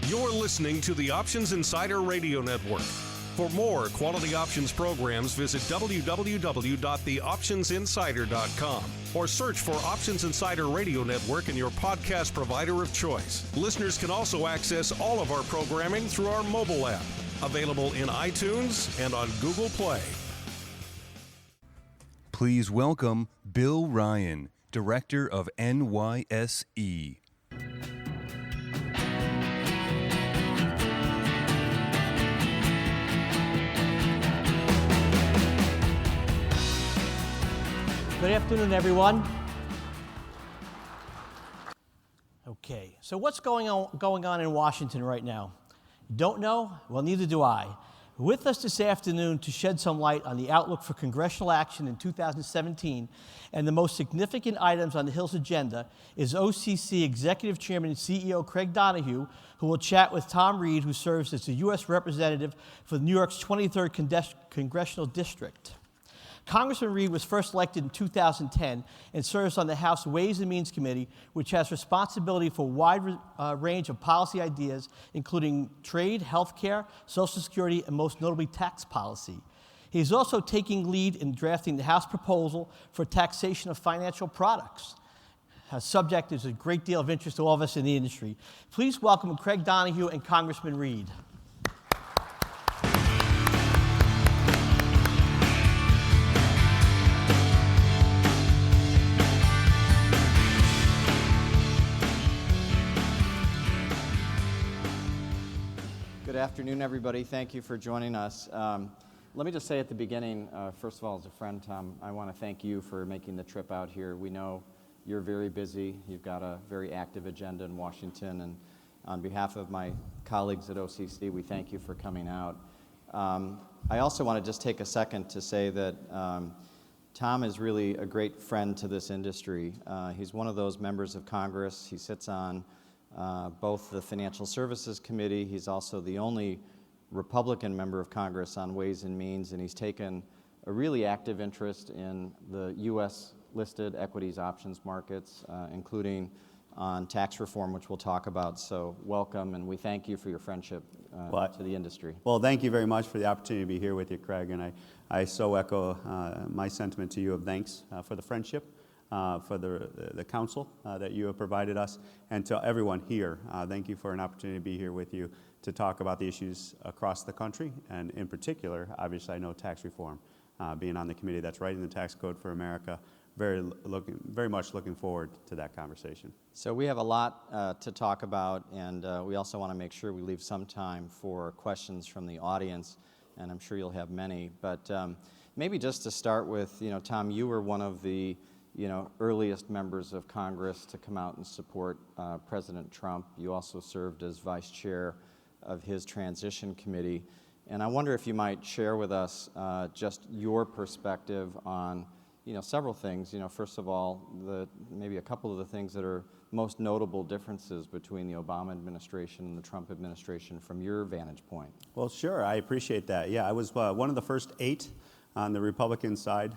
You're listening to the Options Insider Radio Network. For more quality options programs, visit www.theoptionsinsider.com or search for Options Insider Radio Network in your podcast provider of choice. Listeners can also access all of our programming through our mobile app, available in iTunes and on Google Play. Please welcome Bill Ryan, Director of NYSE. Good afternoon, everyone. Okay, so what's going on in Washington right now? You don't know? Well, neither do I. With us this afternoon to shed some light on the outlook for congressional action in 2017 and the most significant items on the Hill's agenda is OCC Executive Chairman and CEO Craig Donohue, who will chat with Tom Reed, who serves as the U.S. Representative for New York's 23rd Congressional District. Congressman Reed was first elected in 2010 and serves on the House Ways and Means Committee, which has responsibility for a wide range of policy ideas, including trade, healthcare, Social Security, and most notably tax policy. He is also taking lead in drafting the House proposal for taxation of financial products. A subject is a great deal of interest to all of us in the industry. Please welcome Craig Donohue and Congressman Reed. Good afternoon, everybody. Thank you for joining us. Let me just say at the beginning, first of all, as a friend, Tom, I want to thank you for making the trip out here. We know you're very busy. You've got a very active agenda in Washington, and on behalf of my colleagues at OCC, we thank you for coming out. I also want to just take a second to say that Tom is really a great friend to this industry. He's one of those members of Congress. He sits on both the Financial Services Committee. He's also the only Republican member of Congress on Ways and Means, and he's taken a really active interest in the U.S. listed equities options markets, including on tax reform, which we'll talk about. So welcome, and we thank you for your friendship to the industry. Well, thank you very much for the opportunity to be here with you, Craig, and I so echo my sentiment to you of thanks for the friendship. For the counsel that you have provided us, and to everyone here, thank you for an opportunity to be here with you to talk about the issues across the country, and in particular, obviously I know tax reform, being on the committee that's writing the tax code for America, very much looking forward to that conversation. So we have a lot to talk about, and we also want to make sure we leave some time for questions from the audience, and I'm sure you'll have many, but maybe just to start with, Tom, you were one of the earliest members of Congress to come out and support President Trump. You also served as vice chair of his transition committee. And I wonder if you might share with us just your perspective on, several things. First of all, maybe a couple of the things that are most notable differences between the Obama administration and the Trump administration from your vantage point. Well, sure, I appreciate that. Yeah, I was one of the first 8 on the Republican side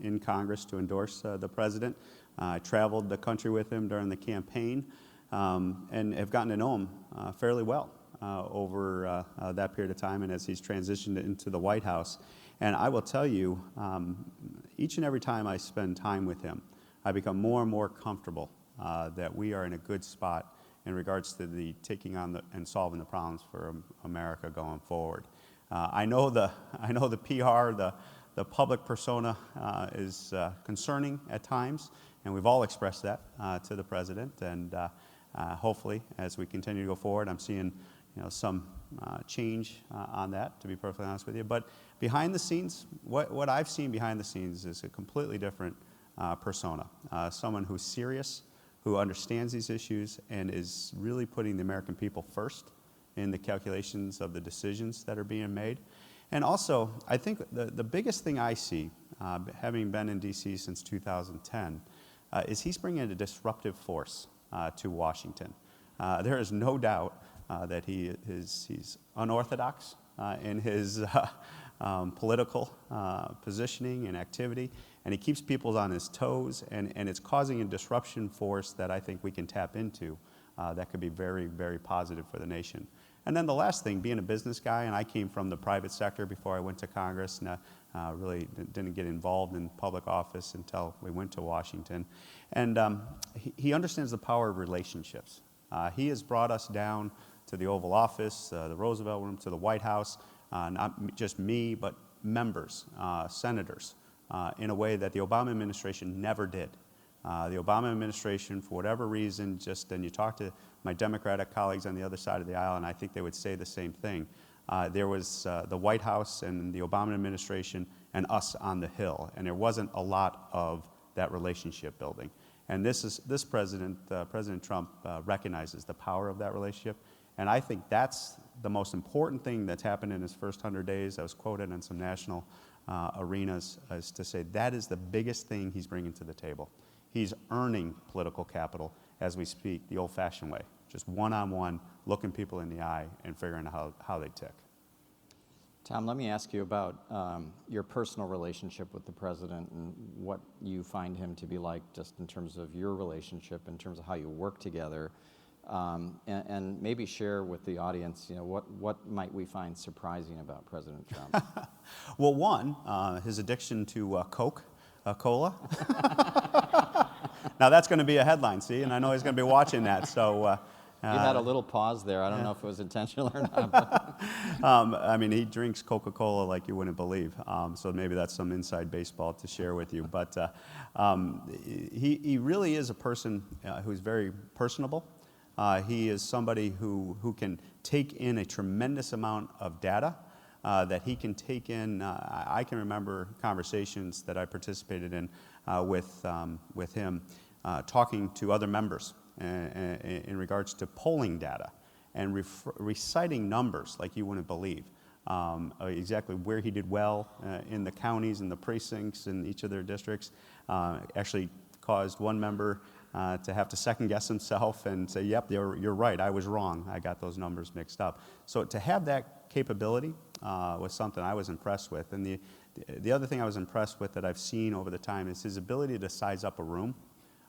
in Congress to endorse the president. I traveled the country with him during the campaign and have gotten to know him fairly well over that period of time and as he's transitioned into the White House. And I will tell you, each and every time I spend time with him, I become more and more comfortable that we are in a good spot in regards to the taking on and solving the problems for America going forward. I know the PR, the public persona is concerning at times, and we've all expressed that to the president. And hopefully, as we continue to go forward, I'm seeing some change on that, to be perfectly honest with you. But behind the scenes, what I've seen behind the scenes is a completely different persona. Someone who's serious, who understands these issues, and is really putting the American people first in the calculations of the decisions that are being made. And also, I think the biggest thing I see, having been in D.C. since 2010, is he's bringing a disruptive force to Washington. There is no doubt that he's unorthodox in his political positioning and activity, and he keeps people on his toes, and it's causing a disruption force that I think we can tap into that could be very, very positive for the nation. And then the last thing, being a business guy, and I came from the private sector before I went to Congress, and really didn't get involved in public office until we went to Washington. And he understands the power of relationships. He has brought us down to the Oval Office, the Roosevelt Room, to the White House, not just me, but members, senators, in a way that the Obama administration never did. The Obama administration, for whatever reason, and you talk to my Democratic colleagues on the other side of the aisle, and I think they would say the same thing. There was the White House and the Obama administration and us on the Hill, and there wasn't a lot of that relationship building. And this president, President Trump, recognizes the power of that relationship, and I think that's the most important thing that's happened in his first 100 days. I was quoted in some national arenas as to say that is the biggest thing he's bringing to the table. He's earning political capital as we speak, the old-fashioned way, just one-on-one, looking people in the eye and figuring out how they tick. Tom, let me ask you about your personal relationship with the president and what you find him to be like just in terms of your relationship, in terms of how you work together, and maybe share with the audience, what might we find surprising about President Trump? Well, one, his addiction to Coca-Cola. Now that's going to be a headline, see, and I know he's going to be watching that. So you had a little pause there. I don't know if it was intentional or not. I mean, he drinks Coca-Cola like you wouldn't believe. So maybe that's some inside baseball to share with you. But he really is a person who's very personable. He is somebody who can take in a tremendous amount of data. That he can take in. I can remember conversations that I participated in with him, talking to other members in regards to polling data and reciting numbers like you wouldn't believe, exactly where he did well in the counties and the precincts in each of their districts. Actually caused one member to have to second guess himself and say, yep, you're right, I was wrong. I got those numbers mixed up. So to have that capability was something I was impressed with. And the other thing I was impressed with that I've seen over the time is his ability to size up a room,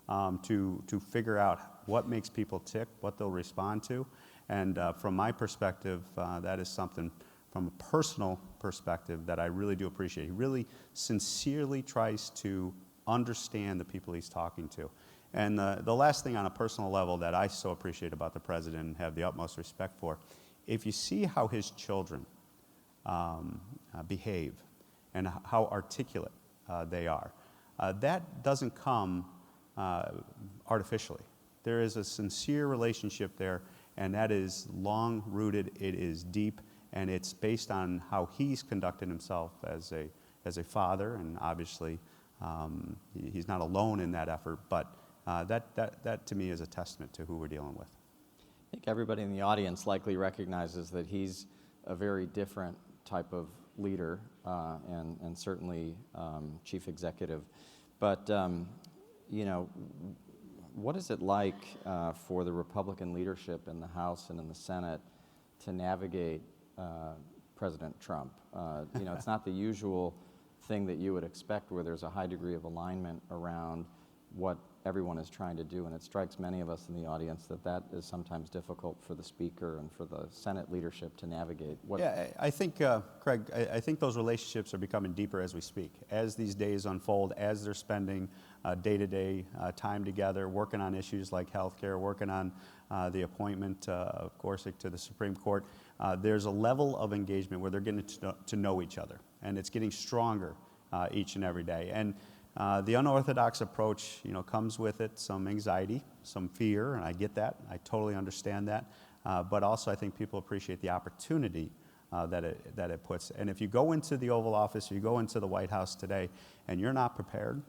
to figure out what makes people tick, what they'll respond to. And from my perspective, that is something from a personal perspective that I really do appreciate. He really sincerely tries to understand the people he's talking to. And the last thing on a personal level that I so appreciate about the president and have the utmost respect for, if you see how his children behave and how articulate they are, that doesn't come artificially. There is a sincere relationship there, and that is long-rooted, it is deep, and it's based on how he's conducted himself as a father, and obviously he's not alone in that effort, but that to me is a testament to who we're dealing with. I think everybody in the audience likely recognizes that he's a very different type of leader and certainly chief executive. But, what is it like for the Republican leadership in the House and in the Senate to navigate President Trump? It's not the usual thing that you would expect where there's a high degree of alignment around what everyone is trying to do, and it strikes many of us in the audience that is sometimes difficult for the Speaker and for the Senate leadership to navigate. Yeah, I think, Craig, I think those relationships are becoming deeper as we speak. As these days unfold, as they're spending day-to-day time together, working on issues like healthcare, working on the appointment of Gorsuch to the Supreme Court, there's a level of engagement where they're getting to know each other, and it's getting stronger each and every day. And the unorthodox approach, comes with it some anxiety, some fear, and I get that. I totally understand that. But also, I think people appreciate the opportunity that it puts. And if you go into the Oval Office, or you go into the White House today, and you're not prepared,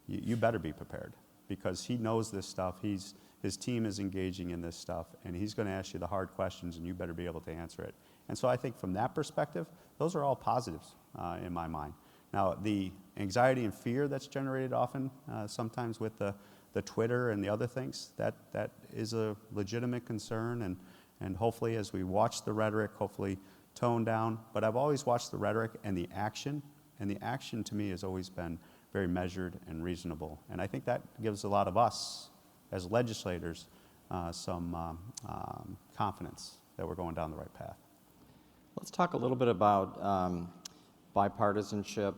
you better be prepared, because he knows this stuff. His team is engaging in this stuff, and he's going to ask you the hard questions, and you better be able to answer it. And so I think from that perspective, those are all positives in my mind. Now, the anxiety and fear that's generated often, sometimes with the Twitter and the other things, that is a legitimate concern, and hopefully as we watch the rhetoric, hopefully tone down. But I've always watched the rhetoric and the action to me has always been very measured and reasonable. And I think that gives a lot of us as legislators, some confidence that we're going down the right path. Let's talk a little bit about bipartisanship.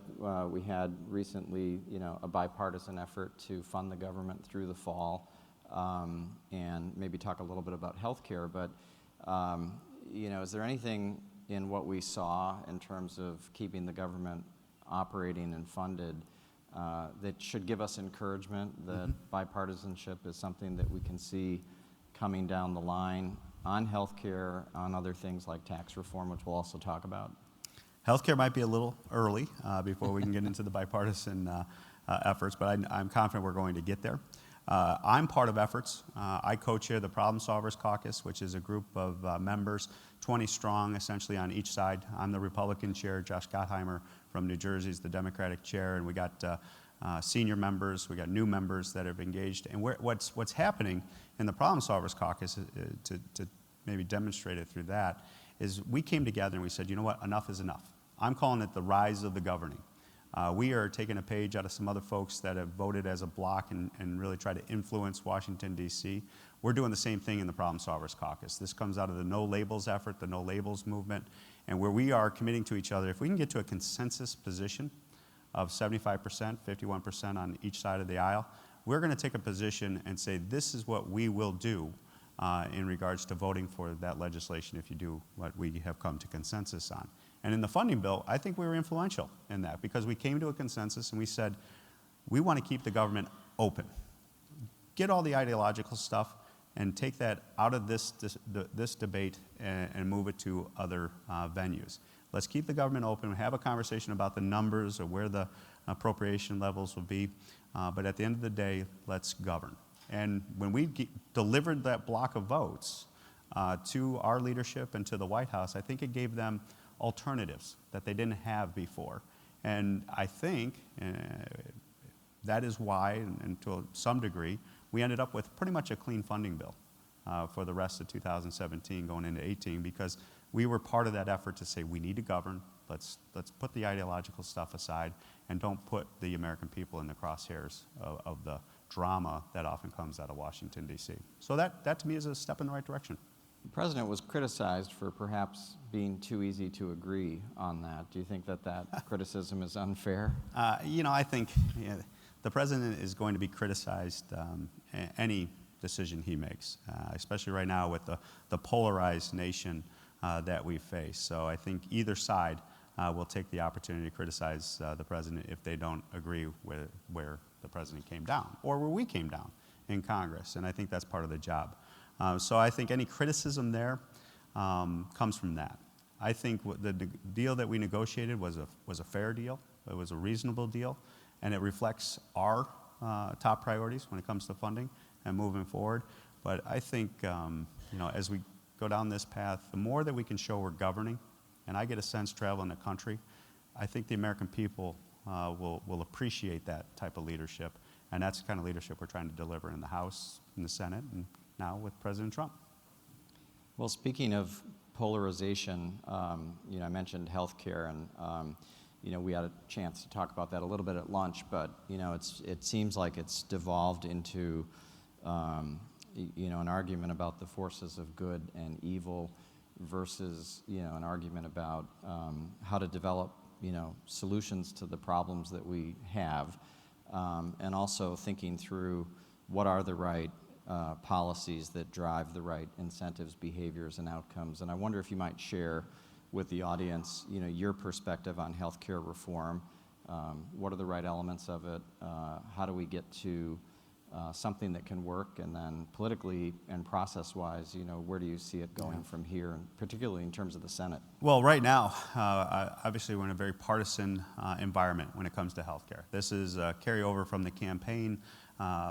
We had recently, a bipartisan effort to fund the government through the fall, and maybe talk a little bit about healthcare. But is there anything in what we saw in terms of keeping the government operating and funded that should give us encouragement that bipartisanship is something that we can see coming down the line on healthcare, on other things like tax reform, which we'll also talk about? Healthcare might be a little early before we can get into the bipartisan efforts, but I'm confident we're going to get there. I'm part of efforts. I co-chair the Problem Solvers Caucus, which is a group of members, 20 strong, essentially on each side. I'm the Republican chair. Josh Gottheimer from New Jersey is the Democratic chair, and we got senior members, we got new members that have engaged. And what's happening in the Problem Solvers Caucus, to maybe demonstrate it through that, is we came together and we said, you know what, enough is enough. I'm calling it the rise of the governing. We are taking a page out of some other folks that have voted as a bloc and really try to influence Washington, D.C. We're doing the same thing in the Problem Solvers Caucus. This comes out of the No Labels effort, the No Labels movement, and where we are committing to each other. If we can get to a consensus position of 75%, 51% on each side of the aisle, we're going to take a position and say this is what we will do in regards to voting for that legislation if you do what we have come to consensus on. And in the funding bill, I think we were influential in that because we came to a consensus and we said, we want to keep the government open. Get all the ideological stuff and take that out of this debate and move it to other venues. Let's keep the government open, have a conversation about the numbers or where the appropriation levels will be, but at the end of the day, let's govern. And when we delivered that block of votes to our leadership and to the White House, I think it gave them alternatives that they didn't have before. And I think that is why, and to some degree, we ended up with pretty much a clean funding bill for the rest of 2017 going into 18, because we were part of that effort to say we need to govern, let's put the ideological stuff aside, and don't put the American people in the crosshairs of the drama that often comes out of Washington, D.C. So that to me is a step in the right direction. The president was criticized for perhaps being too easy to agree on that. Do you think that criticism is unfair? I think the president is going to be criticized any decision he makes, especially right now with the polarized nation that we face. So I think either side will take the opportunity to criticize the president if they don't agree with where the president came down or where we came down in Congress. And I think that's part of the job. So I think any criticism there comes from that. I think the deal that we negotiated was a fair deal. It was a reasonable deal, and it reflects our top priorities when it comes to funding and moving forward. But I think as we go down this path, the more that we can show we're governing, and I get a sense traveling the country, I think the American people will appreciate that type of leadership, and that's the kind of leadership we're trying to deliver in the House, in the Senate, and now with President Trump. Well, speaking of polarization, I mentioned healthcare, and we had a chance to talk about that a little bit at lunch, but it seems like it's devolved into an argument about the forces of good and evil versus an argument about how to develop solutions to the problems that we have, and also thinking through what are the right policies that drive the right incentives, behaviors, and outcomes. And I wonder if you might share with the audience, your perspective on healthcare reform. What are the right elements of it? How do we get to something that can work? And then politically and process-wise, where do you see it going from here, and particularly in terms of the Senate? Well, right now, obviously we're in a very partisan environment when it comes to healthcare. This is a carryover from the campaign.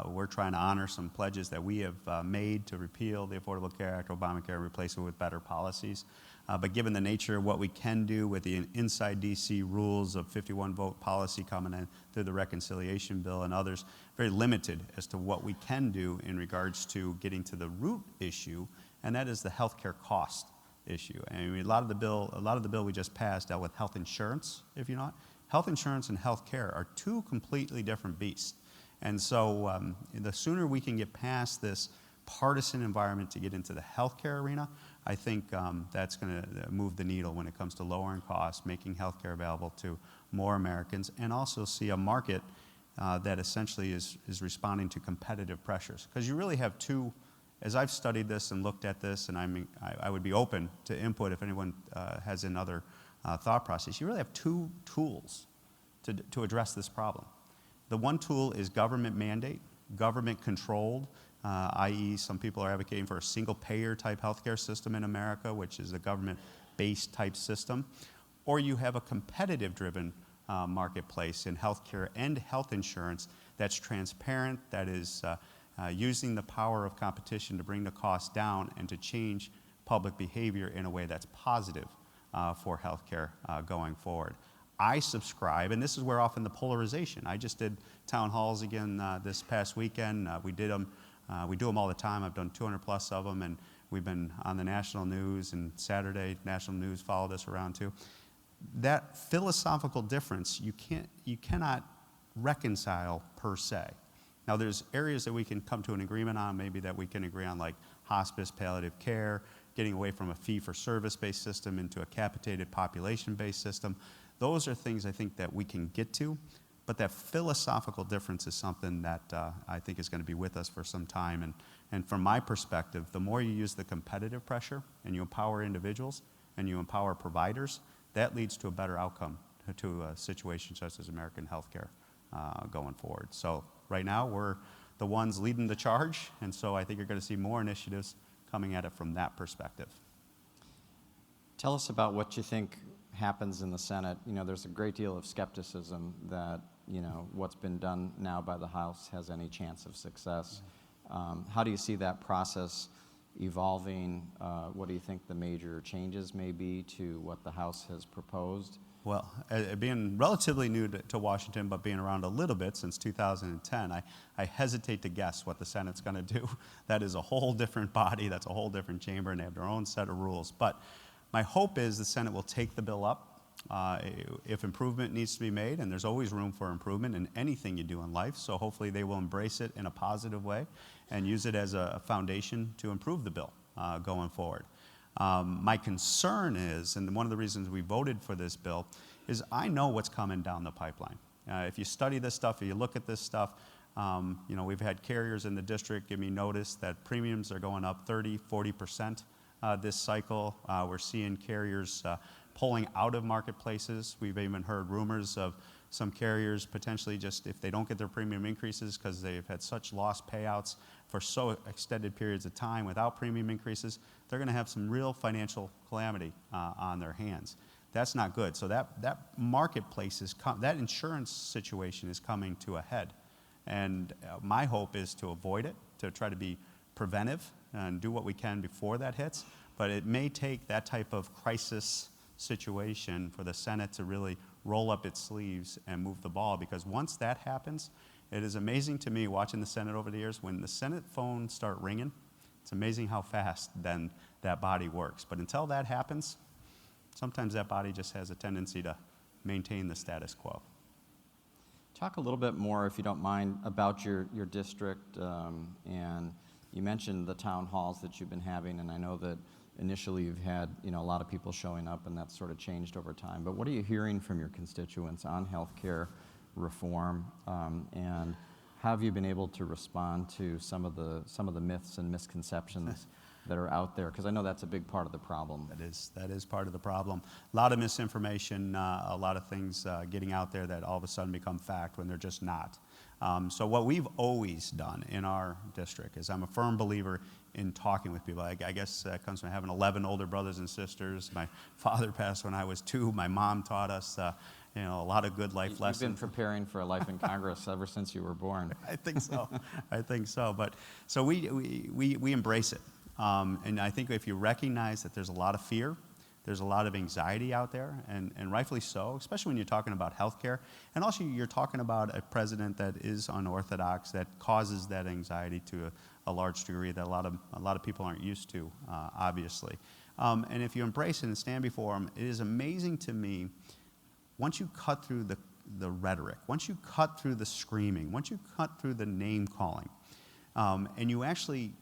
We're trying to honor some pledges that we have made to repeal the Affordable Care Act, Obamacare, replace it with better policies. But given the nature of what we can do with the inside D.C. rules of 51-vote policy coming in through the reconciliation bill and others, very limited as to what we can do in regards to getting to the root issue, and that is the healthcare cost issue. And a lot of the bill we just passed dealt with health insurance, if you know it. Health insurance and health care are two completely different beasts. And so the sooner we can get past this partisan environment to get into the healthcare arena, I think that's going to move the needle when it comes to lowering costs, making healthcare available to more Americans, and also see a market that essentially is responding to competitive pressures. Because you really have two, as I've studied this and looked at this, and I would be open to input if anyone has another thought process, you really have two tools to address this problem. The one tool is government mandate, government controlled, i.e. some people are advocating for a single payer type healthcare system in America, which is a government-based type system. Or you have a competitive driven marketplace in healthcare and health insurance that's transparent, that is using the power of competition to bring the cost down and to change public behavior in a way that's positive for healthcare going forward. I subscribe, and this is where often the polarization. I just did town halls again this past weekend. We do them all the time. I've done 200 plus of them, and we've been on the national news, and Saturday national news followed us around too. That philosophical difference you cannot reconcile per se. Now there's areas that we can come to an agreement on, maybe that we can agree on, like hospice, palliative care, getting away from a fee-for-service based system into a capitated population-based system. Those are things I think that we can get to, but that philosophical difference is something that I think is going to be with us for some time. And from my perspective, the more you use the competitive pressure and you empower individuals and you empower providers, that leads to a better outcome to a situation such as American healthcare going forward. So right now we're the ones leading the charge, and so I think you're going to see more initiatives coming at it from that perspective. Tell us about what you think happens in the Senate. You know, there's a great deal of skepticism that, you know, what's been done now by the House has any chance of success. How do you see that process evolving? What do you think the major changes may be to what the House has proposed? Well, being relatively new to Washington, but being around a little bit since 2010, I hesitate to guess what the Senate's going to do. That is a whole different body, that's a whole different chamber, and they have their own set of rules. But my hope is the Senate will take the bill up. If improvement needs to be made, and there's always room for improvement in anything you do in life, so hopefully they will embrace it in a positive way and use it as a foundation to improve the bill going forward. My concern is, and one of the reasons we voted for this bill, is I know what's coming down the pipeline. If you study this stuff, if you look at this stuff, you know, we've had carriers in the district give me notice that premiums are going up 30, 40% this cycle. We're seeing carriers pulling out of marketplaces. We've even heard rumors of some carriers potentially just, if they don't get their premium increases because they've had such lost payouts for so extended periods of time without premium increases, they're going to have some real financial calamity on their hands. That's not good. So that marketplace that insurance situation is coming to a head. And my hope is to avoid it, to try to be preventive and do what we can before that hits. But it may take that type of crisis situation for the Senate to really roll up its sleeves and move the ball, because once that happens, it is amazing to me watching the Senate over the years, when the Senate phones start ringing, it's amazing how fast then that body works. But until that happens, sometimes that body just has a tendency to maintain the status quo. Talk a little bit more, if you don't mind, about your district, and you mentioned the town halls that you've been having, and I know that initially you've had, you know, a lot of people showing up, and that's sort of changed over time. But what are you hearing from your constituents on healthcare reform, and how have you been able to respond to some of the myths and misconceptions that are out there? Because I know that's a big part of the problem. That is part of the problem. A lot of misinformation, a lot of things getting out there that all of a sudden become fact when they're just not. So what we've always done in our district is, I'm a firm believer in talking with people. I guess that comes from having 11 older brothers and sisters. My father passed when I was 2. My mom taught us you know, a lot of good life lessons. You've been preparing for a life in Congress ever since you were born. I think so. I think so. But so we embrace it. And I think if you recognize that there's a lot of fear, there's a lot of anxiety out there, and rightfully so, especially when you're talking about healthcare. And also you're talking about a president that is unorthodox, that causes that anxiety to a large degree that a lot of people aren't used to, obviously. And if you embrace it and stand before him, it is amazing to me, once you cut through the rhetoric, once you cut through the screaming, once you cut through the name calling, and you actually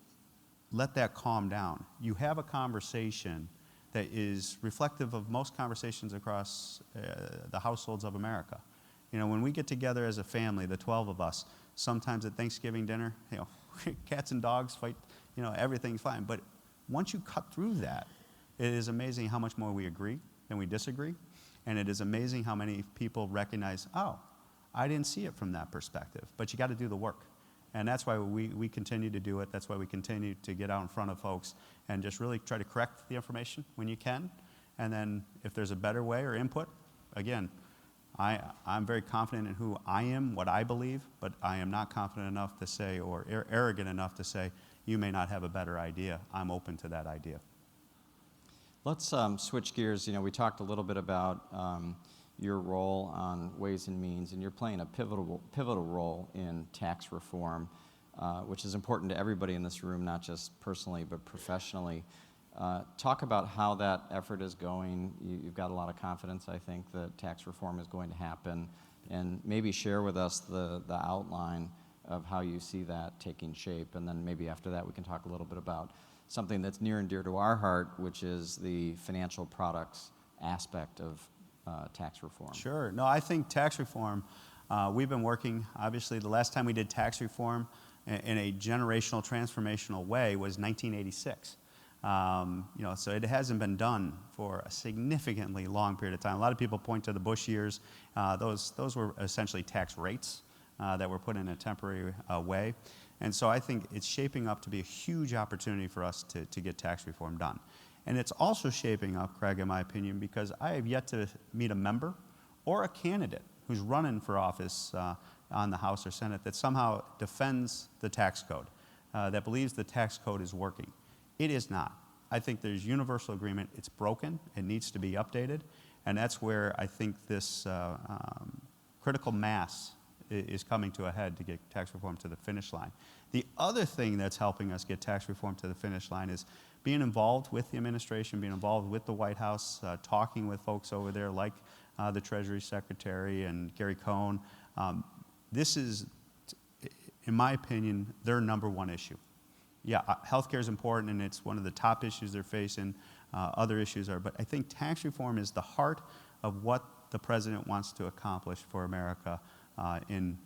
let that calm down, you have a conversation that is reflective of most conversations across the households of America. You know, when we get together as a family, the 12 of us, sometimes at Thanksgiving dinner, you know, cats and dogs fight, you know, everything's fine. But once you cut through that, it is amazing how much more we agree than we disagree. And it is amazing how many people recognize, oh, I didn't see it from that perspective. But you got to do the work. And that's why we continue to do it. That's why we continue to get out in front of folks and just really try to correct the information when you can. And then if there's a better way or input, again, I'm very confident in who I am, what I believe, but I am not confident enough to say, or arrogant enough to say, you may not have a better idea. I'm open to that idea. Let's switch gears. You know, we talked a little bit about your role on Ways and Means, and you're playing a pivotal role in tax reform, which is important to everybody in this room, not just personally but professionally. Talk about how that effort is going. You've got a lot of confidence, I think, that tax reform is going to happen, and maybe share with us the outline of how you see that taking shape, and then maybe after that we can talk a little bit about something that's near and dear to our heart, which is the financial products aspect of tax reform. Sure. No, I think tax reform, we've been working, obviously, the last time we did tax reform in a generational, transformational way was 1986. You know, so it hasn't been done for a significantly long period of time. A lot of people point to the Bush years. Those were essentially tax rates that were put in a temporary way. And so I think it's shaping up to be a huge opportunity for us to get tax reform done. And it's also shaping up, Craig, in my opinion, because I have yet to meet a member or a candidate who's running for office on the House or Senate that somehow defends the tax code, that believes the tax code is working. It is not. I think there's universal agreement. It's broken. It needs to be updated. And that's where I think this critical mass is coming to a head to get tax reform to the finish line. The other thing that's helping us get tax reform to the finish line is being involved with the administration, being involved with the White House, talking with folks over there like the Treasury Secretary and Gary Cohn. This is, in my opinion, their number one issue. Yeah, healthcare is important, and it's one of the top issues they're facing. Other issues are, but I think tax reform is the heart of what the president wants to accomplish for America in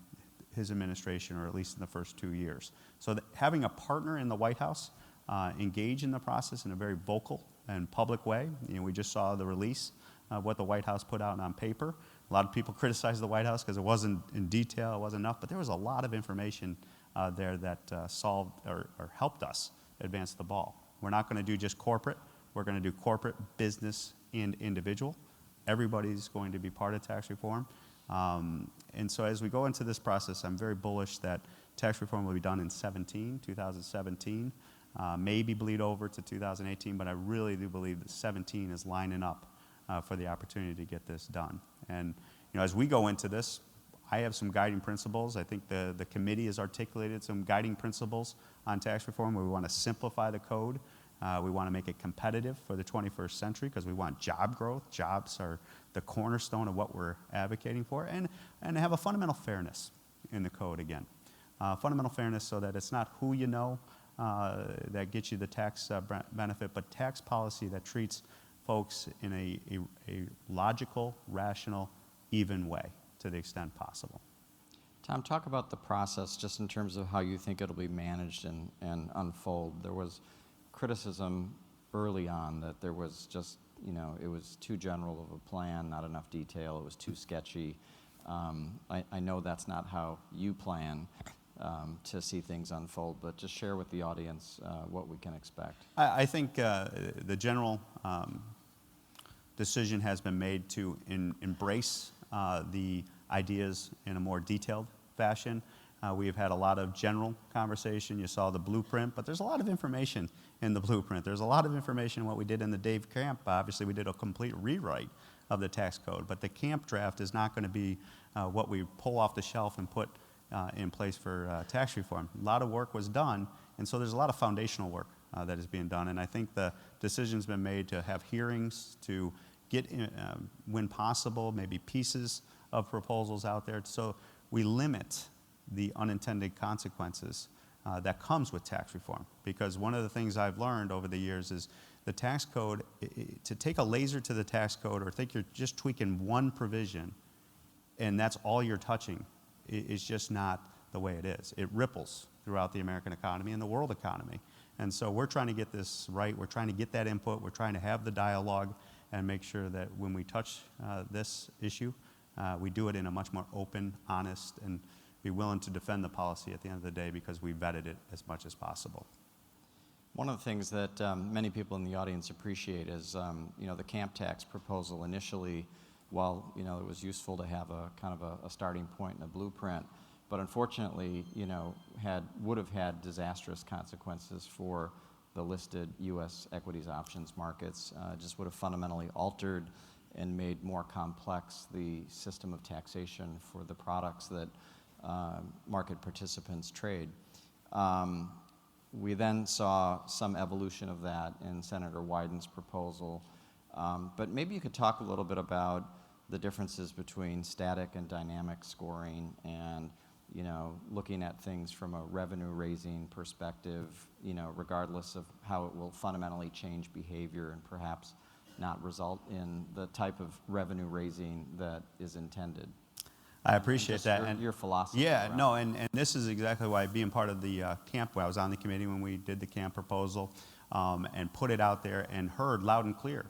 his administration, or at least in the first 2 years. So having a partner in the White House engage in the process in a very vocal and public way. You know, we just saw the release of what the White House put out on paper. A lot of people criticized the White House because it wasn't in detail, it wasn't enough, but there was a lot of information there that solved or helped us advance the ball. We're not going to do just corporate. We're going to do corporate, business, and individual. Everybody's going to be part of tax reform. And so as we go into this process, I'm very bullish that tax reform will be done in 2017, maybe bleed over to 2018, but I really do believe that 17 is lining up for the opportunity to get this done. And you know, as we go into this, I have some guiding principles. I think the committee has articulated some guiding principles on tax reform where we want to simplify the code. We want to make it competitive for the 21st century because we want job growth. Jobs are the cornerstone of what we're advocating for. And have a fundamental fairness in the code again. Fundamental fairness so that it's not who you know that gets you the tax benefit, but tax policy that treats folks in a logical, rational, even way to the extent possible. Tom, talk about the process just in terms of how you think it'll be managed and unfold. There was criticism early on that there was just, you know, it was too general of a plan, not enough detail, it was too sketchy. I know that's not how you plan to see things unfold, but just share with the audience what we can expect. I think the general decision has been made to embrace the ideas in a more detailed fashion. We have had a lot of general conversation. You saw the blueprint, but there's a lot of information in the blueprint. There's a lot of information in what we did in the Dave Camp. Obviously, we did a complete rewrite of the tax code, but the Camp draft is not going to be what we pull off the shelf and put in place for tax reform. A lot of work was done, and so there's a lot of foundational work that is being done, and I think the decision's been made to have hearings, to get, when possible, maybe pieces of proposals out there, so we limit the unintended consequences that comes with tax reform. Because one of the things I've learned over the years is the tax code, to take a laser to the tax code or think you're just tweaking one provision and that's all you're touching is just not the way it is. It ripples throughout the American economy and the world economy. And so we're trying to get this right. We're trying to get that input. We're trying to have the dialogue and make sure that when we touch this issue, we do it in a much more open, honest, and be willing to defend the policy at the end of the day because we vetted it as much as possible. One of the things that many people in the audience appreciate is, the camp tax proposal initially, while, it was useful to have a kind of a starting point and a blueprint, but unfortunately, would have had disastrous consequences for the listed U.S. equities options markets. Just would have fundamentally altered and made more complex the system of taxation for the products that market participants trade. We then saw some evolution of that in Senator Wyden's proposal. But maybe you could talk a little bit about the differences between static and dynamic scoring and, looking at things from a revenue-raising perspective, regardless of how it will fundamentally change behavior and perhaps not result in the type of revenue-raising that is intended. I appreciate that. And your philosophy. Yeah, no, and this is exactly why being part of the camp, I was on the committee when we did the camp proposal and put it out there and heard loud and clear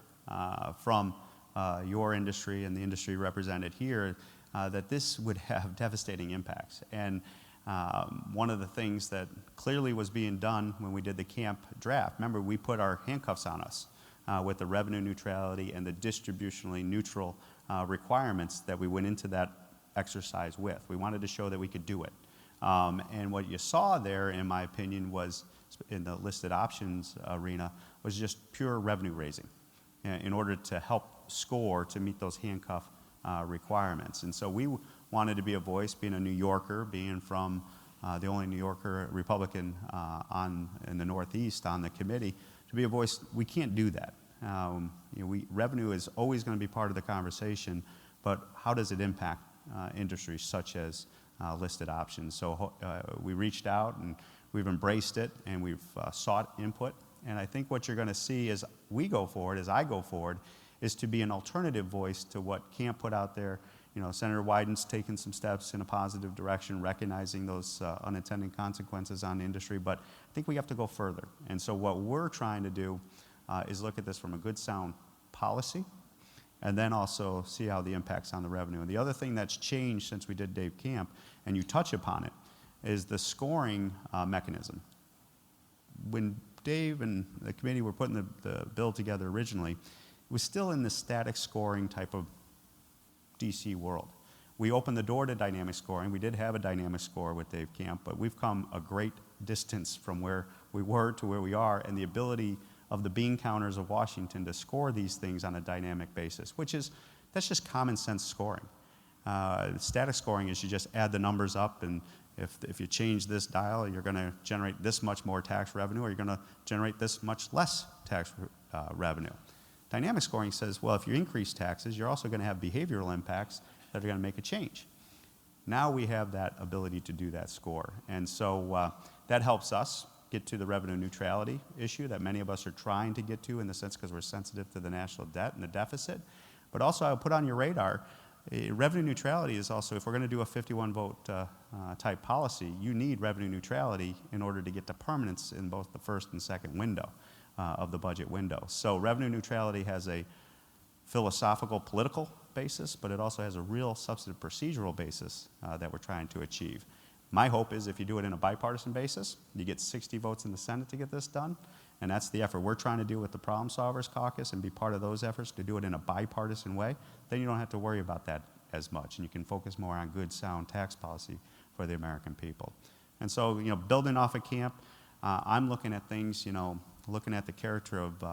from your industry and the industry represented here that this would have devastating impacts. And one of the things that clearly was being done when we did the camp draft, remember we put our handcuffs on us with the revenue neutrality and the distributionally neutral requirements that we went into that exercise with. We wanted to show that we could do it. And what you saw there, in my opinion, was in the listed options arena, was just pure revenue raising in order to help score to meet those handcuff requirements. And so we wanted to be a voice, being a New Yorker, being from the only New Yorker Republican in the Northeast on the committee, to be a voice. We can't do that. Revenue is always going to be part of the conversation, but how does it impact industries such as listed options? So we reached out and we've embraced it and we've sought input. And I think what you're going to see as we go forward, as I go forward, is to be an alternative voice to what Camp put out there. Senator Wyden's taken some steps in a positive direction, recognizing those unintended consequences on industry, but I think we have to go further. And so what we're trying to do is look at this from a good, sound policy, and then also see how the impacts on the revenue. And the other thing that's changed since we did Dave Camp, and you touch upon it, is the scoring mechanism. When Dave and the committee were putting the bill together originally, it was still in the static scoring type of DC world. We opened the door to dynamic scoring. We did have a dynamic score with Dave Camp, but we've come a great distance from where we were to where we are, and the ability of the bean counters of Washington to score these things on a dynamic basis, that's just common sense scoring. Static scoring is you just add the numbers up, and if you change this dial, you're going to generate this much more tax revenue, or you're going to generate this much less tax revenue. Dynamic scoring says, well, if you increase taxes, you're also going to have behavioral impacts that are going to make a change. Now we have that ability to do that score. And so that helps us get to the revenue neutrality issue that many of us are trying to get to, in the sense because we're sensitive to the national debt and the deficit. But also, I'll put on your radar, revenue neutrality is also, if we're going to do a 51-vote type policy, you need revenue neutrality in order to get to permanence in both the first and second window of the budget window. So revenue neutrality has a philosophical, political basis, but it also has a real substantive procedural basis that we're trying to achieve. My hope is if you do it in a bipartisan basis, you get 60 votes in the Senate to get this done, and that's the effort we're trying to do with the Problem Solvers Caucus and be part of those efforts to do it in a bipartisan way. Then you don't have to worry about that as much, and you can focus more on good, sound tax policy for the American people. And so, building off of Camp, I'm looking at things, looking at the character of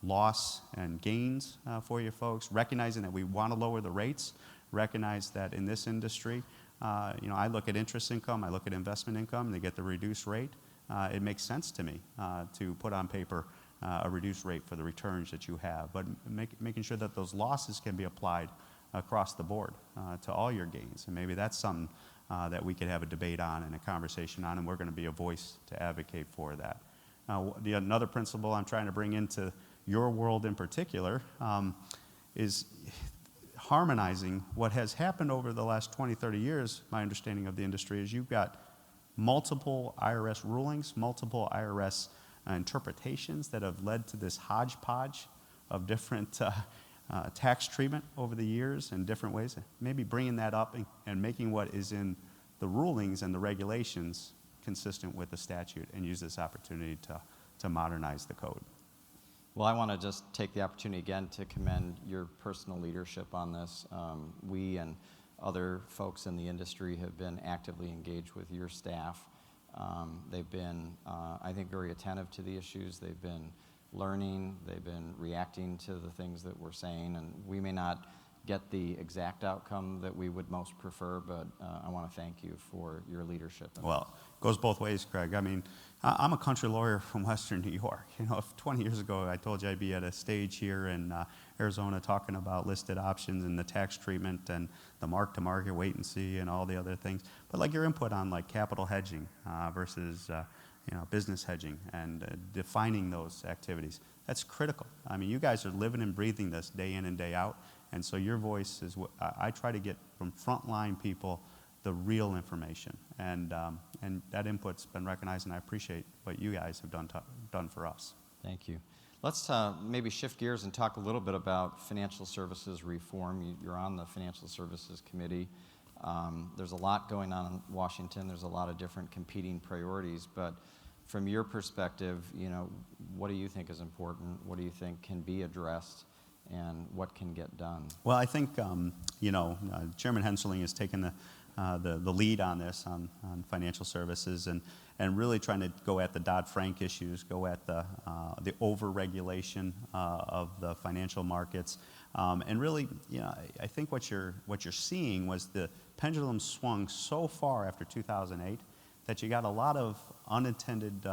loss and gains for you folks, recognizing that we want to lower the rates, recognize that in this industry, I look at interest income, I look at investment income, and they get the reduced rate. It makes sense to me to put on paper a reduced rate for the returns that you have, but making sure that those losses can be applied across the board to all your gains. And maybe that's something that we could have a debate on and a conversation on, and we're going to be a voice to advocate for that. Another principle I'm trying to bring into your world in particular is harmonizing what has happened over the last 20, 30 years. My understanding of the industry is you've got multiple IRS rulings, multiple IRS interpretations that have led to this hodgepodge of different tax treatment over the years in different ways. Maybe bringing that up and making what is in the rulings and the regulations consistent with the statute, and use this opportunity to modernize the code. Well, I want to just take the opportunity again to commend your personal leadership on this. We and other folks in the industry have been actively engaged with your staff. They've been, I think, very attentive to the issues. They've been learning. They've been reacting to the things that we're saying. And we may not get the exact outcome that we would most prefer, but I want to thank you for your leadership. Well, it goes both ways, Craig. I mean, I'm a country lawyer from Western New York. You know, if 20 years ago I told you I'd be at a stage here in Arizona talking about listed options and the tax treatment and the mark-to-market wait and see and all the other things, but like your input on like capital hedging versus business hedging and defining those activities, that's critical. I mean, you guys are living and breathing this day in and day out, and so your voice is what I try to get from frontline people, the real information, and that input's been recognized, and I appreciate what you guys have done for us. Thank you. Let's maybe shift gears and talk a little bit about financial services reform. You're on the Financial Services Committee. There's a lot going on in Washington. There's a lot of different competing priorities, but from your perspective, what do you think is important? What do you think can be addressed, and what can get done? Well, I think Chairman Henseling has taken the lead on this, on financial services, and really trying to go at the Dodd-Frank issues, go at the over-regulation of the financial markets, and really, I think what you're seeing was the pendulum swung so far after 2008 that you got a lot of unintended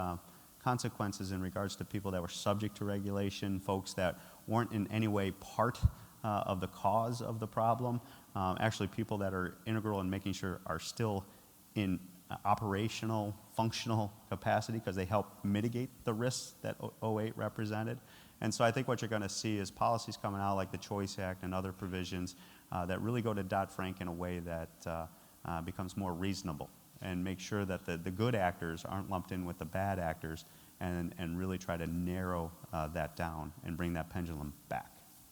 consequences in regards to people that were subject to regulation, folks that weren't in any way part of the cause of the problem. Actually, people that are integral in making sure are still in operational, functional capacity because they help mitigate the risks that 08 represented. And so I think what you're going to see is policies coming out like the Choice Act and other provisions that really go to Dodd-Frank in a way that becomes more reasonable and make sure that the good actors aren't lumped in with the bad actors, and really try to narrow that down and bring that pendulum back,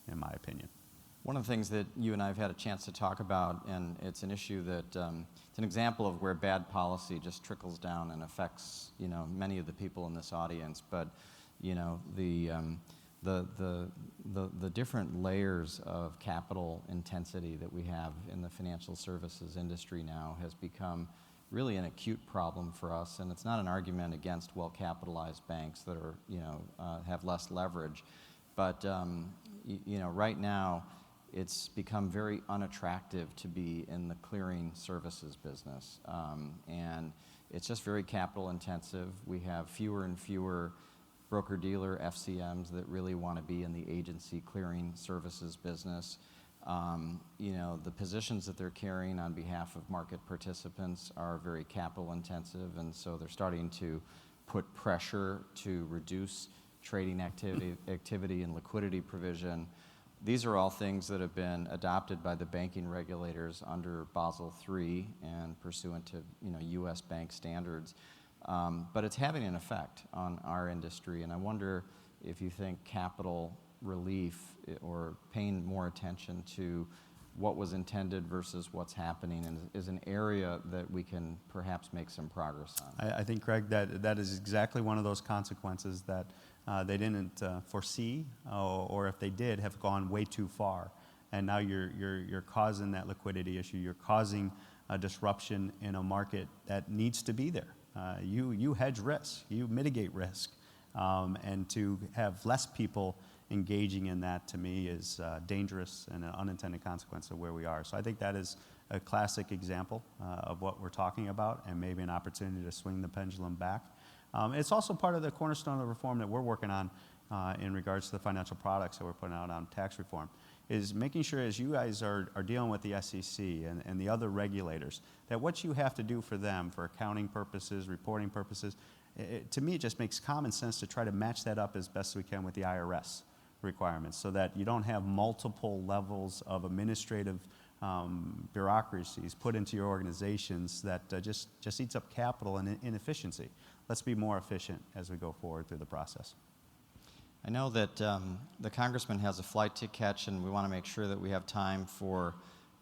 in my opinion. One of the things that you and I have had a chance to talk about, and it's an issue that it's an example of where bad policy just trickles down and affects many of the people in this audience. But the different layers of capital intensity that we have in the financial services industry now has become really an acute problem for us, and it's not an argument against well-capitalized banks that are have less leverage, but right now it's become very unattractive to be in the clearing services business, and it's just very capital intensive. We have fewer and fewer broker-dealer FCMs that really want to be in the agency clearing services business. The positions that they're carrying on behalf of market participants are very capital intensive, and so they're starting to put pressure to reduce trading activity and liquidity provision. These are all things that have been adopted by the banking regulators under Basel III and pursuant to U.S. bank standards. But it's having an effect on our industry, and I wonder if you think capital relief or paying more attention to what was intended versus what's happening is an area that we can perhaps make some progress on. I think, Craig, that is exactly one of those consequences that they didn't foresee, or if they did, have gone way too far. And now you're causing that liquidity issue. You're causing a disruption in a market that needs to be there. You hedge risk. You mitigate risk. And to have less people engaging in that, to me, is dangerous and an unintended consequence of where we are. So I think that is a classic example of what we're talking about, and maybe an opportunity to swing the pendulum back. It's also part of the cornerstone of the reform that we're working on in regards to the financial products that we're putting out on tax reform. is making sure as you guys are dealing with the SEC and the other regulators, that what you have to do for them for accounting purposes, reporting purposes, to me it just makes common sense to try to match that up as best we can with the IRS requirements so that you don't have multiple levels of administrative bureaucracies put into your organizations that just eats up capital and inefficiency. Let's be more efficient as we go forward through the process. I know that the Congressman has a flight to catch, and we want to make sure that we have time for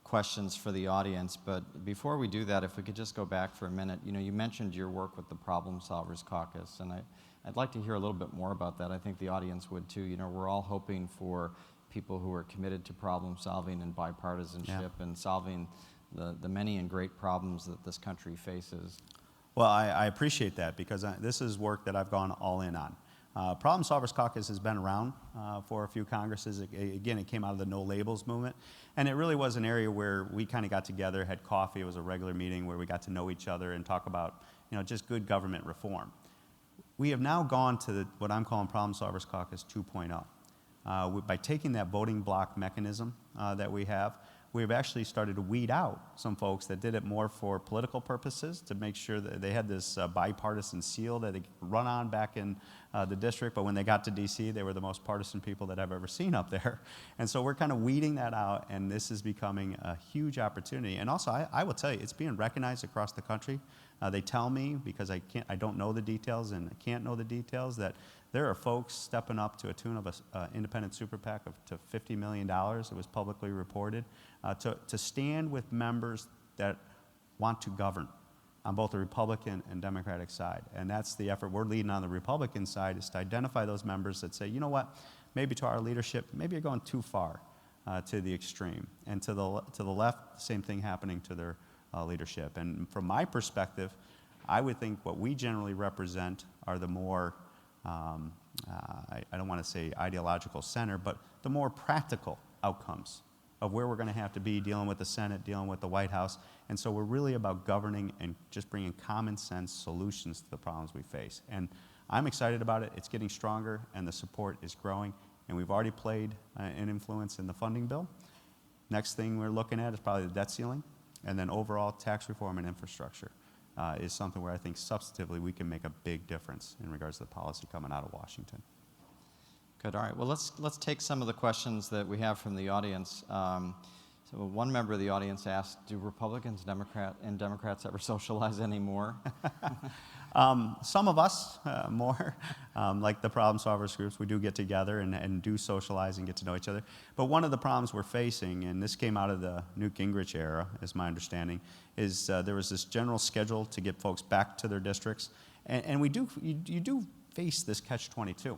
questions for the audience. But before we do that, if we could just go back for a minute. You know, you mentioned your work with the Problem Solvers Caucus, and I'd like to hear a little bit more about that. I think the audience would too. You know, we're all hoping for people who are committed to problem solving and bipartisanship and solving the many and great problems that this country faces. Well, I appreciate that because this is work that I've gone all in on. Problem Solvers Caucus has been around for a few Congresses. Again, it came out of the No Labels movement, and it really was an area where we kind of got together, had coffee. It was a regular meeting where we got to know each other and talk about, you know, just good government reform. We have now gone to what I'm calling Problem Solvers Caucus 2.0. By taking that voting block mechanism that we have, we've actually started to weed out some folks that did it more for political purposes to make sure that they had this bipartisan seal that they could run on back in the district, but when they got to DC, they were the most partisan people that I've ever seen up there. And so we're kind of weeding that out, and this is becoming a huge opportunity. And also, I will tell you, it's being recognized across the country. They tell me, because I don't know the details and I can't know the details, that there are folks stepping up to a tune of an independent super PAC to $50 million. It was publicly reported to stand with members that want to govern on both the Republican and Democratic side. And that's the effort we're leading on the Republican side, is to identify those members that say, you know what, maybe to our leadership, maybe you're going too far to the extreme. And to the left, same thing happening to their leadership. And from my perspective, I would think what we generally represent are the more, I don't want to say ideological center, but the more practical outcomes of where we're going to have to be dealing with the Senate, dealing with the White House. And so we're really about governing and just bringing common sense solutions to the problems we face. And I'm excited about it. It's getting stronger, and the support is growing. And we've already played an influence in the funding bill. Next thing we're looking at is probably the debt ceiling. And then overall tax reform and infrastructure is something where I think substantively we can make a big difference in regards to the policy coming out of Washington. Good. All right. Well, let's take some of the questions that we have from the audience. So one member of the audience asked, "Do Republicans, Democrats ever socialize anymore?" Some of us more, like the problem solvers groups, we do get together and do socialize and get to know each other. But one of the problems we're facing, and this came out of the Newt Gingrich era, is my understanding, is there was this general schedule to get folks back to their districts, and you do face this catch-22.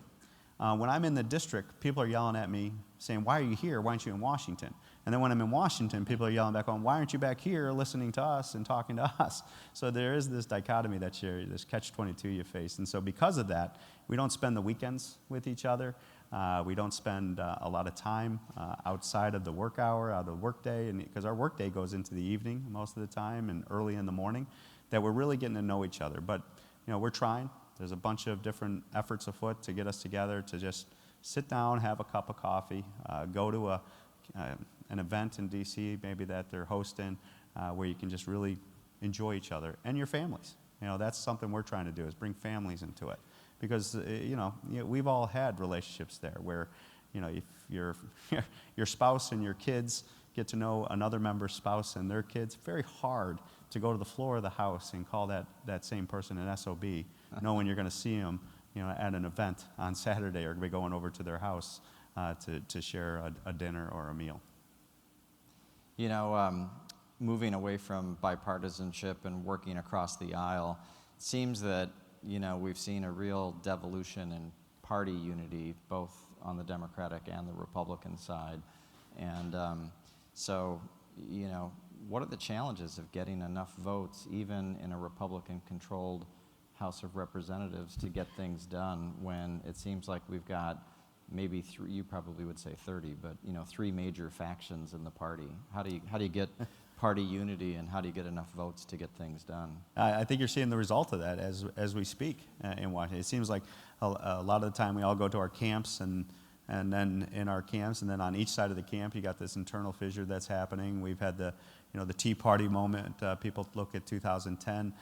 When I'm in the district, people are yelling at me saying, "Why are you here? Why aren't you in Washington?" And then when I'm in Washington, people are yelling back on, "Why aren't you back here listening to us and talking to us?" So there is this dichotomy that this catch-22 you face. And so because of that, we don't spend the weekends with each other. We don't spend a lot of time outside of the work hour, out of the work day, and because our work day goes into the evening most of the time and early in the morning, that we're really getting to know each other. But we're trying. There's a bunch of different efforts afoot to get us together to just sit down, have a cup of coffee, go to an event in D.C. maybe that they're hosting where you can just really enjoy each other and your families. That's something we're trying to do, is bring families into it. Because, we've all had relationships there where, if your spouse and your kids get to know another member's spouse and their kids, very hard to go to the floor of the house and call that same person an SOB, knowing you're going to see them, at an event on Saturday, or be going over to their house to share a dinner or a meal. Moving away from bipartisanship and working across the aisle, it seems that, we've seen a real devolution in party unity, both on the Democratic and the Republican side. And so, what are the challenges of getting enough votes, even in a Republican-controlled House of Representatives, to get things done when it seems like we've got maybe three, you probably would say 30, but three major factions in the party? How do you get party unity, and how do you get enough votes to get things done? I think you're seeing the result of that as we speak in Washington. It seems like a lot of the time we all go to our camps, and and then in our camps, and then on each side of the camp, you got this internal fissure that's happening. We've had the Tea Party moment. People look at 2010.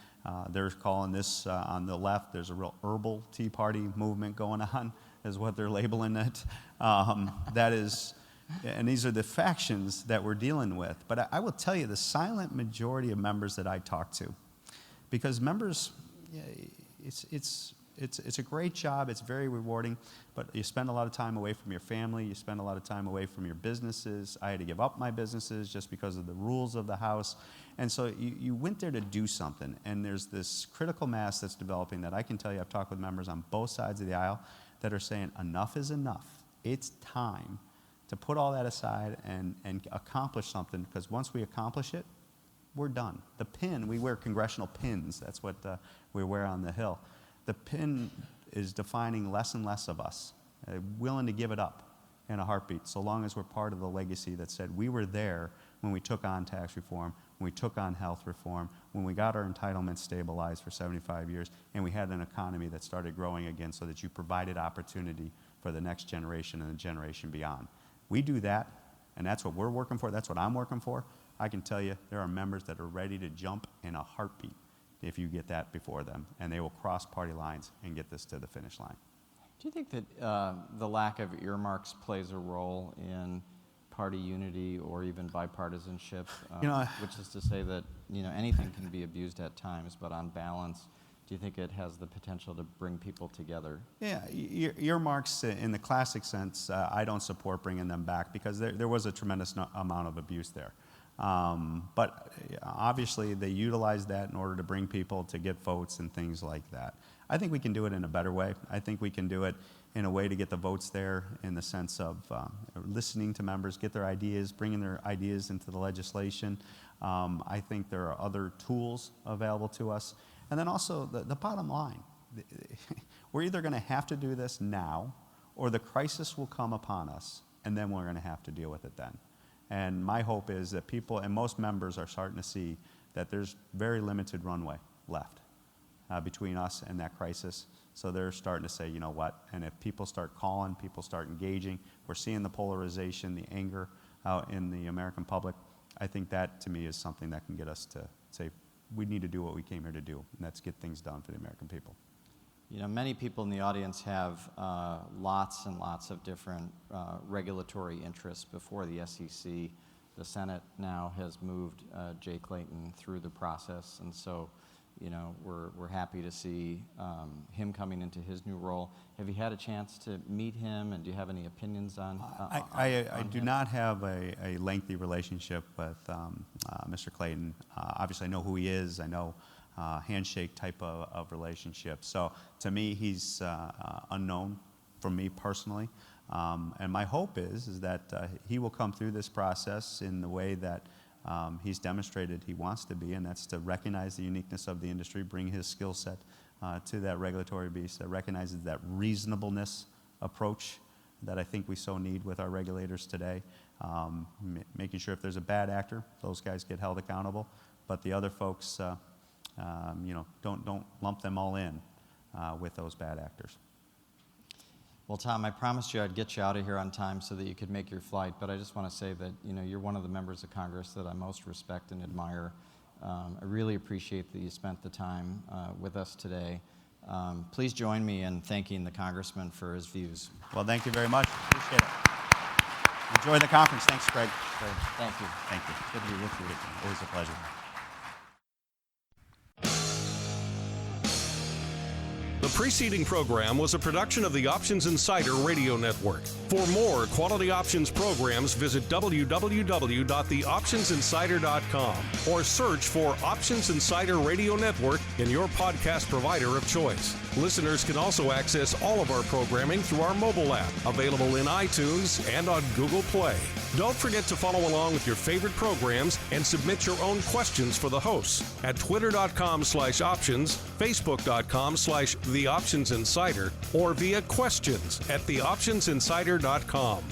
They're calling this on the left. There's a real herbal Tea Party movement going on, is what they're labeling it. That is, and these are the factions that we're dealing with. But I will tell you, the silent majority of members that I talk to, because members, it's a great job, it's very rewarding, but you spend a lot of time away from your family, you spend a lot of time away from your businesses. I had to give up my businesses just because of the rules of the House. And so you went there to do something, and there's this critical mass that's developing that I can tell you, I've talked with members on both sides of the aisle that are saying enough is enough. It's time to put all that aside and accomplish something, because once we accomplish it, we're done. The pin, we wear congressional pins, that's what we wear on the Hill. The pin is defining less and less of us, willing to give it up in a heartbeat, so long as we're part of the legacy that said we were there when we took on tax reform, when we took on health reform, when we got our entitlements stabilized for 75 years, and we had an economy that started growing again so that you provided opportunity for the next generation and the generation beyond. We do that, and that's what we're working for, that's what I'm working for. I can tell you there are members that are ready to jump in a heartbeat if you get that before them, and they will cross party lines and get this to the finish line. Do you think that the lack of earmarks plays a role in party unity or even bipartisanship? Which is to say that anything can be abused at times, but on balance, do you think it has the potential to bring people together? Yeah, earmarks in the classic sense, I don't support bringing them back, because there was a tremendous amount of abuse there. But obviously they utilize that in order to bring people to get votes and things like that. I think we can do it in a better way. I think we can do it in a way to get the votes there, in the sense of listening to members, get their ideas, bringing their ideas into the legislation. I think there are other tools available to us. And then also the bottom line, we're either going to have to do this now, or the crisis will come upon us, and then we're going to have to deal with it then. And my hope is that people, and most members are starting to see that there's very limited runway left between us and that crisis. So they're starting to say, you know what, and if people start calling, people start engaging, we're seeing the polarization, the anger out in the American public. I think that, to me, is something that can get us to say, we need to do what we came here to do, and that's get things done for the American people. Many people in the audience have lots and lots of different regulatory interests before the SEC. The Senate now has moved Jay Clayton through the process, and so we're happy to see him coming into his new role. Have you had a chance to meet him, and do you have any opinions on I do not have a lengthy relationship with Mr. Clayton. Obviously, I know who he is. I know handshake type of relationship. So to me, he's unknown from me personally. And my hope is that he will come through this process in the way that he's demonstrated he wants to be, and that's to recognize the uniqueness of the industry, bring his skill set to that regulatory beast that recognizes that reasonableness approach that I think we so need with our regulators today. Making sure if there's a bad actor, those guys get held accountable, but the other folks, don't lump them all in with those bad actors. Well, Tom, I promised you I'd get you out of here on time so that you could make your flight, but I just want to say that you're one of the members of Congress that I most respect and admire. I really appreciate that you spent the time with us today. Please join me in thanking the Congressman for his views. Well, thank you very much. Appreciate it. Enjoy the conference. Thanks, Greg. Thank you. Thank you. Good to be with you. Always a pleasure. The preceding program was a production of the Options Insider Radio Network. For more quality options programs, visit www.theoptionsinsider.com or search for Options Insider Radio Network in your podcast provider of choice. Listeners can also access all of our programming through our mobile app, available in iTunes and on Google Play. Don't forget to follow along with your favorite programs and submit your own questions for the hosts at twitter.com/options, facebook.com/theoptionsinsider, or via questions@theoptionsinsider.com.